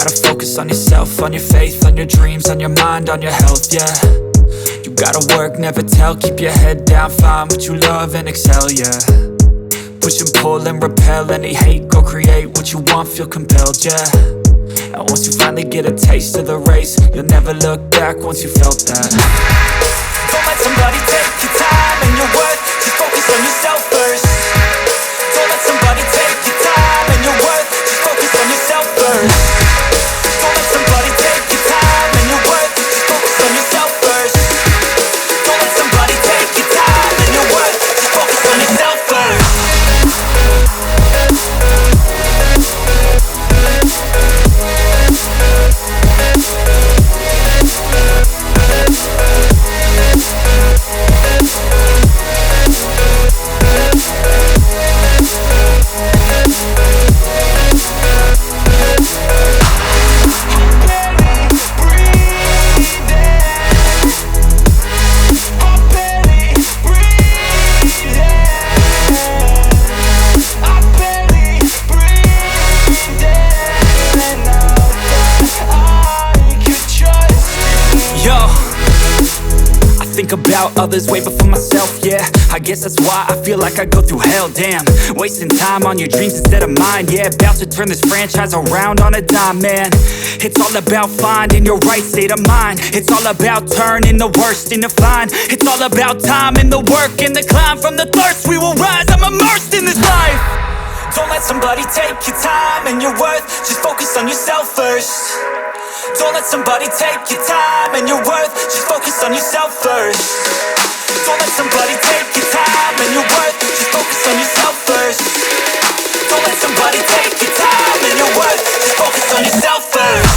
gotta focus on yourself, on your faith, on your dreams, on your mind, on your health, yeah. You gotta work, never tell, keep your head down, find what you love and excel, yeah. Push and pull and repel any hate, go create what you want, feel compelled, yeah. And once you finally get a taste of the race, you'll never look back once you felt that. Don't let somebody take your time and your worth, just focus on yourself first. Don't let somebody take your time and your worth, just focus on yourself first. Don't let somebody take your time and your worth, just focus on yourself first. Don't let somebody take your time and your worth, just focus on yourself first. About others way before myself, yeah. I guess that's why I feel like I go through hell, damn. Wasting time on your dreams instead of mine, yeah. About to turn this franchise around on a dime, man. It's all about finding your right state of mind. It's all about turning the worst into fine. It's all about time and the work and the climb. From the thirst we will rise, I'm immersed in this life. Don't let somebody take your time and your worth, just focus on yourself first. Don't let somebody take your time and your worth, just focus on yourself first. Don't let somebody take your time and your worth, just focus on yourself first. Don't let somebody take your time and your worth, just focus on yourself first.